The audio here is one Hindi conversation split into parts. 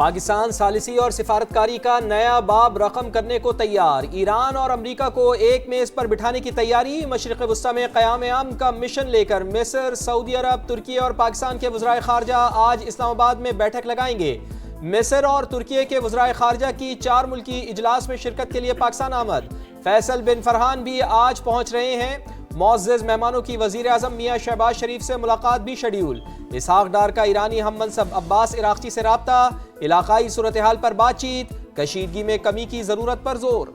पाकिस्तान सालिसी और सिफारतकारी का नया बाब रकम करने को तैयार। ईरान और अमरीका को एक मेज पर बिठाने की तैयारी। मशरिक़ वस्ता में क़याम अमन का मिशन लेकर मिस्र, सऊदी अरब, तुर्की और पाकिस्तान के वज़राए ख़ारजा आज इस्लामाबाद में बैठक लगाएंगे। मिस्र और तुर्की के वज़राए ख़ारजा की 4 मुल्की इजलास में शिरकत के लिए पाकिस्तान आमद। फैसल बिन फरहान भी आज पहुँच रहे हैं। मुअज़्ज़ज़ मेहमानों की वज़ीर आज़म मियाँ शहबाज शरीफ से मुलाकात भी शेड्यूल। इसहाक डार का ईरानी हम मनसब अब्बास इराक़ची से राब्ता। इलाकाई सूरत हाल पर बातचीत। कशीदगी में कमी की ज़रूरत पर जोर।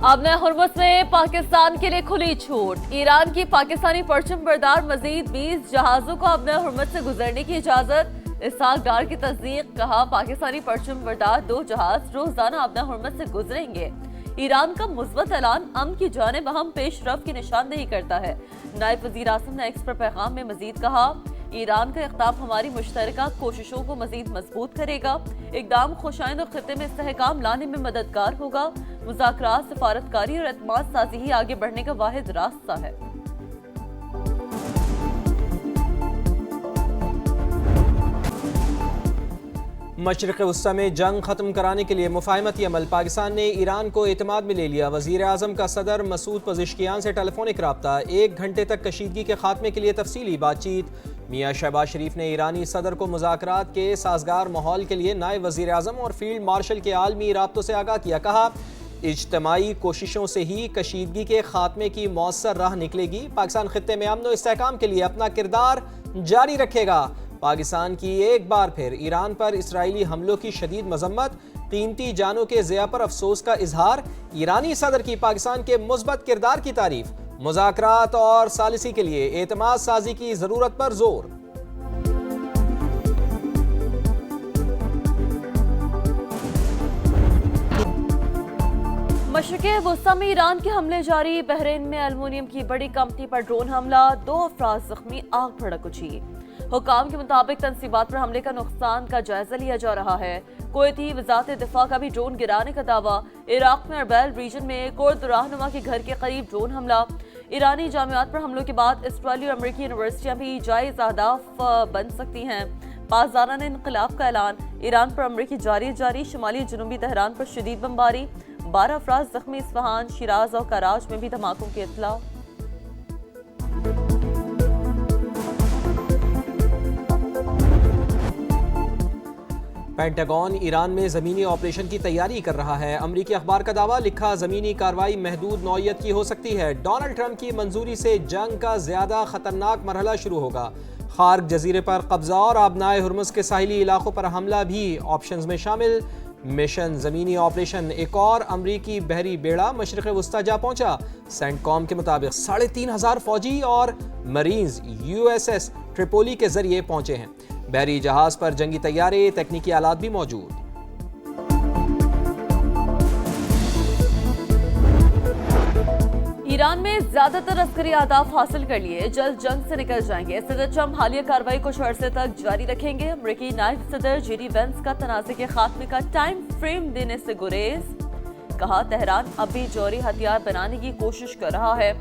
अब हुर्मुज़ में पाकिस्तान के लिए खुली छूट। ईरान की पाकिस्तानी परचम बरदार मजीद 20 जहाज़ों को अब हुर्मुज़ से गुजरने की इजाज़त। इसहाक डार की तस्दीक। कहा, पाकिस्तानी परचम बरदार 2 जहाज रोजाना अब हुर्मुज़ से गुजरेंगे। ईरान का मुस्बत ऐलान अमन की जानिब अहम पेशरफ्त की निशानदेही करता है। नायब वज़ीर आज़म ने एक्स पर पैगाम में मजीद कहा, ईरान का इक़दाम हमारी मुश्तरका कोशिशों को मजीद मजबूत करेगा। इक़दाम खुशाइंद खित्ते में इस्तेहकाम लाने में मददगार होगा। मुज़ाकरात, सिफारतकारी और एतमाद साज़ी ही आगे बढ़ने का वाहिद रास्ता है। मशरिक़ वस्ता में जंग ख़त्म कराने के लिए मुफ़ाहमती अमल। पाकिस्तान ने ईरान को एतमाद में ले लिया। वज़ीर आज़म का सदर मसूद पज़ेश्कियान से टेलीफोनिक रब्ता। 1 घंटे तक कशीदगी के खात्मे के लिए तफसीली बातचीत। मियाँ शहबाज शरीफ ने ईरानी सदर को मुज़ाकरात के साजगार माहौल के लिए नायब वज़ीर आज़म और फील्ड मार्शल के आलमी राब्तों से आगाह किया। कहा, इज्तमाई कोशिशों से ही कशीदगी के खात्मे की मौसर राह निकलेगी। पाकिस्तान खित्ते में अमन और इस्तेहकाम के लिए अपना किरदार जारी रखेगा। पाकिस्तान की एक बार फिर ईरान पर इसराइली हमलों की शदीद मजम्मत। कीमती जानों के ज़िया पर अफसोस का इजहार। ईरानी सदर की पाकिस्तान के मुस्बत किरदार की तारीफ। मुज़ाकरात और सालिसी के लिए एतमाद साजी की ज़रूरत पर जोर। मशरिक़ वस्ता में ईरान के हमले जारी। बहरीन में एल्युमिनियम की बड़ी कंपनी पर ड्रोन हमला। 2 अफराद जख्मी, आग भड़क उठी। हुकाम के मुताबिक तनसीबात पर हमले का नुकसान का जायजा लिया जा रहा है। कुवैती वज़ारत दिफा का भी ड्रोन गिराने का दावा। इराक में अरबैल रीजन में कुर्द रहनुमा के घर के करीब ड्रोन हमला। ईरानी जामियात पर हमलों के बाद इसराइली और अमरीकी यूनिवर्सिटियां भी जायज़ अहदाफ बन सकती हैं। पासदाराना इनकलाब का ऐलान। ईरान पर अमरीकी जारी। शुमाली जनूबी तेहरान पर शदीद बमबारी। 12 अफराद जख्मी। इस्फहान, शिराज और कराज में भी धमाकों की इत्तला। पेंटागन ईरान में ज़मीनी ऑपरेशन की तैयारी कर रहा है। अमरीकी अखबार का दावा। लिखा, ज़मीनी कार्रवाई महदूद नौयत की हो सकती है। डोनाल्ड ट्रंप की मंजूरी से जंग का ज़्यादा खतरनाक मरहला शुरू होगा। खार्ग जजीरे पर कब्जा और आबनाए हुर्मुज़ के साहिली इलाकों पर हमला भी ऑप्शंस में शामिल। मिशन ज़मीनी ऑपरेशन। एक और अमरीकी बहरी बेड़ा मशरिक़ वस्ता जा पहुंचा। सेंटकॉम के मुताबिक 3500 फौजी और मरीन्स USS ट्रिपोली के जरिए पहुंचे हैं। बहरी जहाज पर जंगी तैयारे, तकनीकी आलात भी मौजूद। ईरान में ज्यादातर अस्करी अहदाफ हासिल कर लिए। जल्द जंग से निकल जाएंगे। सदर ट्रंप हालिया कार्रवाई कुछ अरसे तक जारी रखेंगे। अमरीकी नायब सदर JD वेंस का तनाज़े के खात्मे का टाइम फ्रेम देने से गुरेज। कहा, तेहरान अब भी जौहरी हथियार बनाने की कोशिश कर रहा है।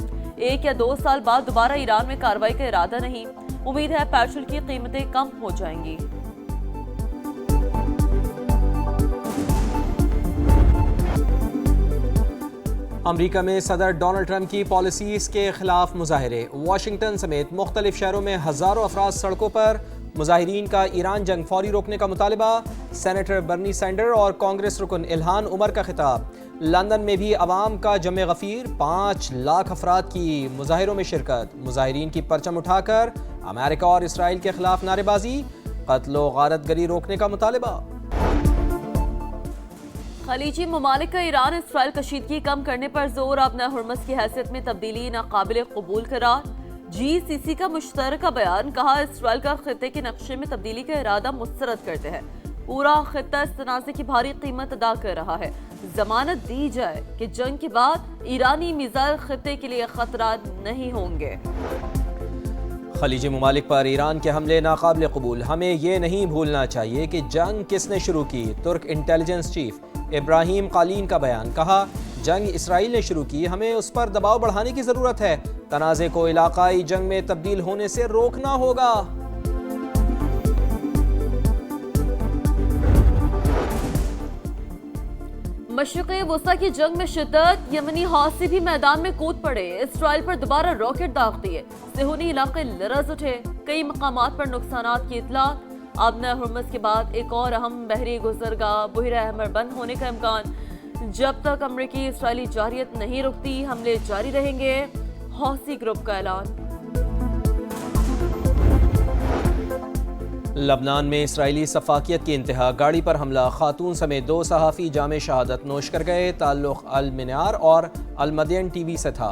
1 या 2 साल बाद दोबारा ईरान में कार्रवाई का इरादा नहीं। उम्मीद है पेट्रोल की कीमतें कम हो जाएंगी। अमरीका में सदर डोनाल्ड ट्रंप की पॉलिसीज के खिलाफ मुजाहरे। वाशिंगटन समेत मुख्तलिफ शहरों में हजारों अफराद सड़कों पर। मुजाहिरीन का ईरान जंग फौरी रोकने का मुतालबा। सेनेटर बर्नी सैंडर और कांग्रेस रुकन इल्हान उमर का खिताब। लंदन में भी अवाम का जमे गफीर। 5 लाख अफराद की मुजाहिरों में शिरकत। मुजाहिरीन की परचम उठाकर अमेरिका और इसराइल के खिलाफ नारेबाजी। कत्लो गारतगरी रोकने का मुतालबा। खलीजी ममालिक का ईरान इसराइल कशीदगी कम करने पर जोर। अब हुर्मुज़ की हैसियत में तब्दीली नाकाबिल कबूल करार। GCC का मुश्तरका बयान। कहा, इसराइल का खित्ते के नक्शे में तब्दीली का इरादा मुस्तरद करते हैं। पूरा खित्ता इस तनाज़े की भारी कीमत अदा कर रहा है। जमानत दी जाए कि जंग के बाद ईरानी मिसाइल खित्ते के लिए खतरा नहीं होंगे। खलीजी ममालिक पर ईरान के हमले नाकाबिल कबूल। हमें ये नहीं भूलना चाहिए कि जंग किसने शुरू की। तुर्क इंटेलिजेंस चीफ इब्राहिम कालीन का बयान। कहा, जंग इसराइल ने शुरू की, हमें उस पर दबाव बढ़ाने की ज़रूरत है तनाज़े को इलाकाई जंग में तब्दील होने से रोकना होगा। मशरिक़ी वुस्ता की जंग में शिद्दत, यमनी हौसी भी मैदान में कूद पड़े, इसराइल पर दोबारा रॉकेट दाग दिए, सेहूनी इलाके लरज़ उठे, कई मकामात पर नुकसानात की इत्तला। आबना हुर्मुज़ के बाद एक और अहम बहरी गुज़रगाह बुहिरा अहमर बंद होने का इम्कान। जब तक अमरीकी इसराइली जारियत नहीं रुकती, हमले जारी रहेंगे, हौसी ग्रुप का ऐलान। लबनान में इसराइली सफाकियत की इंतहा, गाड़ी पर हमला, खातून समेत 2 सहाफ़ी जामे शहादत नोश कर गए। ताल्लुक़ अल मिनार और अल मदियन टीवी से था।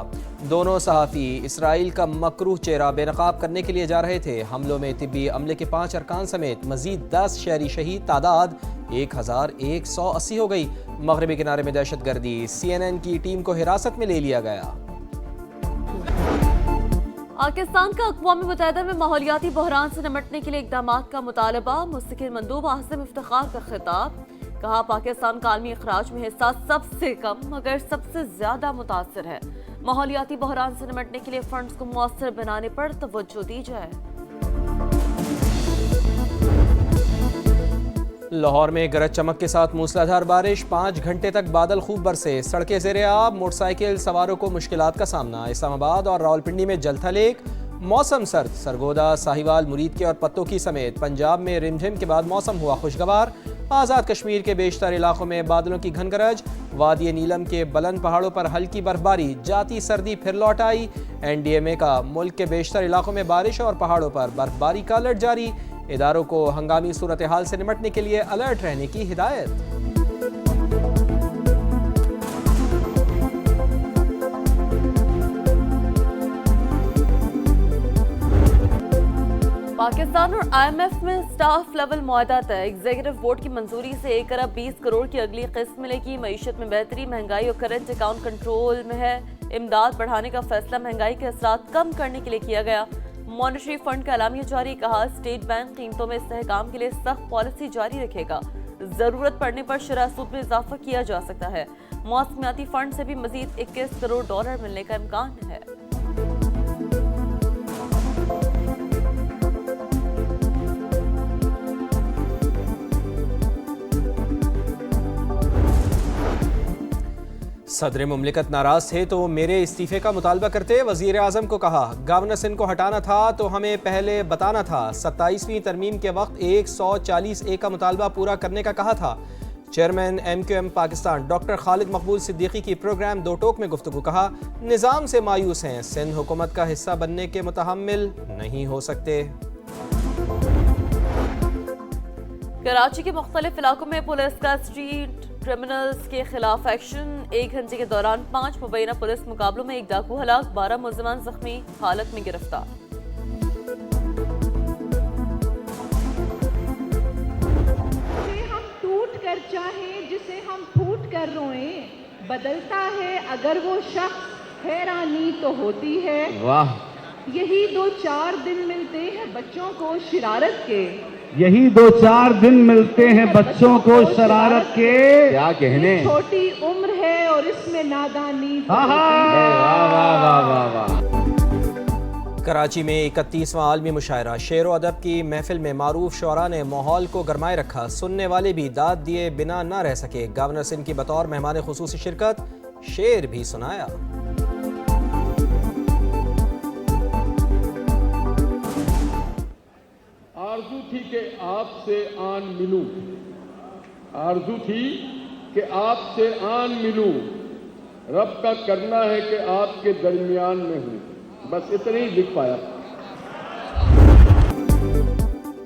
दोनों सहाफ़ी इसराइल का मकरूह चेहरा बेनकाब करने के लिए जा रहे थे। हमलों में तिब्बी अमले के 5 अरकान समेत मजीद 10 शहरी शहीद, तादाद 1180 हो गई। मगरबी किनारे में दहशतगर्दी, CNN की टीम को हिरासत में ले लिया गया। पाकिस्तान का अक़वाम मुत्तहिदा में माहौलियाती बहरान से निपटने के लिए इक़दामात का मुतालबा, मुस्तकिल मंदूब आसिम इफ्तिखार का खिताब। कहा पाकिस्तान का आलमी अखराज में हिस्सा सबसे कम मगर सबसे ज्यादा मुतासर है। माहौलियाती बहरान से निपटने के लिए फंड्स को मुअस्सर बनाने पर तवज्जो दी जाए। लाहौर में गरज चमक के साथ मूसलाधार बारिश, 5 घंटे तक बादल खूब बरसे, सड़कें ज़ेरे आब, मोटरसाइकिल सवारों को मुश्किलात का सामना। इस्लामाबाद और रावलपिंडी में जलथल एक, मौसम सर्द, सरगोदा, साहिवाल, मुरीद के और पत्तों की समेत पंजाब में रिमझिम के बाद मौसम हुआ खुशगवार। आज़ाद कश्मीर के बेशतर इलाकों में बादलों की घन गरज, वादी नीलम के बुलंद पहाड़ों पर हल्की बर्फबारी, जाती सर्दी फिर लौट आई। NDMA का मुल्क के बेशतर इलाकों में बारिश और पहाड़ों पर बर्फबारी का अलर्ट जारी। इदारों को हंगामी सूरत हाल से निपटने के लिए अलर्ट रहने की हिदायत। पाकिस्तान और IMF में स्टाफ लेवल मुआहदा तय, एग्जीक्यूटिव बोर्ड की मंजूरी से 1 अरब 20 करोड़ की अगली किस्त मिलेगी। मईशत में बेहतरी, महंगाई और करंट अकाउंट कंट्रोल में है। इमदाद बढ़ाने का फैसला महंगाई के असरात कम करने के लिए किया गया। मॉनेटरी फंड का एलामिया जारी, कहा स्टेट बैंक कीमतों में इस्तेहकाम के लिए सख्त पॉलिसी जारी रखेगा। जरूरत पड़ने पर शरह सूद में इजाफा किया जा सकता है। मौसमियाती फंड से भी मजीद 21 करोड़ डॉलर मिलने का इम्कान है। सदर मुमलिकत नाराज थे तो मेरे इस्तीफे का मुतालबा करते, वजीर आजम को कहा गवर्नर सिंध को हटाना था तो हमें पहले बताना था। 27वीं तरमीम के वक्त 140A का मुतालबा पूरा करने का कहा था। Chairman MQM Pakistan doctor Khalid मकबूल सिद्दीकी की प्रोग्राम दो टोक में गुफ्तगू, कहा निज़ाम से मायूस हैं, सिंध हुकूमत का हिस्सा बनने के मुतहम्मिल नहीं हो सकते। कराची के मुख्तलिफ इलाकों में पुलिस का स्ट्रीट क्रिमिनल्स के खिलाफ एक्शन। 1 घंटे के दौरान 5 मुबैना पुलिस मुकाबलों में 1 डाकू हलाक, 12 मुलजिमान जख्मी हालत में गिरफ्तार। जिसे हम टूट कर चाहें, जिसे हम फूट कर रोएं, बदलता है अगर वो शख्स, हैरानी तो होती है। वाह। यही 2-4 दिन मिलते हैं बच्चों को शरारत के, यही 2-4 दिन मिलते हैं बच्चों को शरारत के। क्या कहने, छोटी उम्र है और इसमें नादानी। वाह वाह वाह वाह वाह। कराची में 31वां आलमी मुशायरा, शेर व अदब की महफिल में मारूफ शुअरा ने माहौल को गरमाए रखा। सुनने वाले भी दाद दिए बिना न रह सके। गवर्नर सिंध की बतौर मेहमान खुसूसी शिरकत, शेर भी सुनाया। आरज़ू थी कि आपसे आन मिलूं, आरज़ू थी कि आपसे आन मिलूं, रब का करना है कि आपके दरमियान में हूं। बस इतना ही लिख पाया।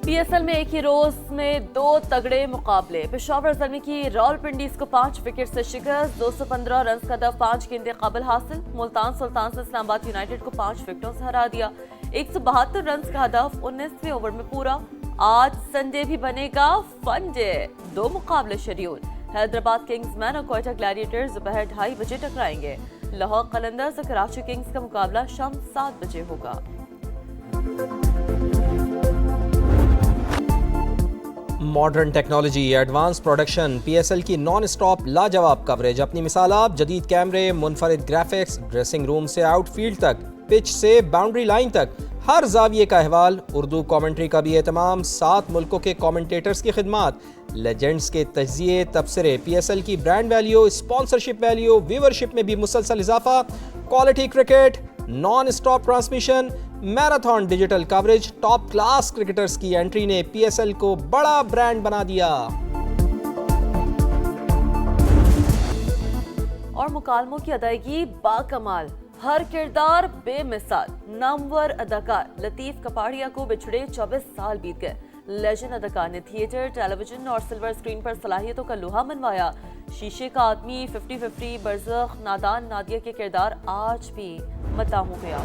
PSL में एक ही रोज में 2 तगड़े मुकाबले। पेशावर ज़ल्मी की रावलपिंडीज को 5 विकेट से शिकस्त, 215 रन का हदफ 5 गेंदें काबिल हासिल। मुल्तान सुल्तान से इस्लामाबाद यूनाइटेड को 5 विकेटों से हरा दिया। 172 रन का हदफ 19वें ओवर में पूरा। आज संडे भी बनेगा फन डे, 2 मुकाबले शेड्यूल। हैदराबाद किंग्स मैन और कोयटा ग्लैडिएटर्स दोपहर 2:30 बजे टकराएंगे। लाहौर कलंदर्स और कराची किंग्स का मुकाबला शाम 7 बजे होगा। Modern technology, advance production, PSL की नॉन स्टॉप लाजवाब कवरेज अपनी मिसाल आप। जदीद कैमरे, मुनफरिद ग्राफिक्स, ड्रेसिंग रूम से आउटफील्ड तक, पिच से बाउंड्री लाइन तक हर जाविये का अहवाल, उर्दू कमेंट्री का भी एहतमाम, 7 मुल्कों के कमेंटेटर्स की खिदमत, लेजेंड्स के तज्जिए, तबसरे, PSL की brand value, sponsorship value, viewership में भी मुसलसल इजाफा, quality cricket, non stop transmission, marathon digital coverage, top class cricketers की एंट्री ने PSL को बड़ा ब्रांड बना दिया। और मुकालमों की अदायगी बाकमाल, हर किरदार बेमिसाल। नामवर अदाकार लतीफ कपाड़िया को बिछड़े 24 साल बीत गए। लेजेंड अदाकार ने थिएटर, टेलीविजन और सिल्वर स्क्रीन पर सलाहियतों का लोहा मनवाया। शीशे का आदमी, 50-50, बरज़ख, नादान, नादिया के किरदार आज भी मता हो गया।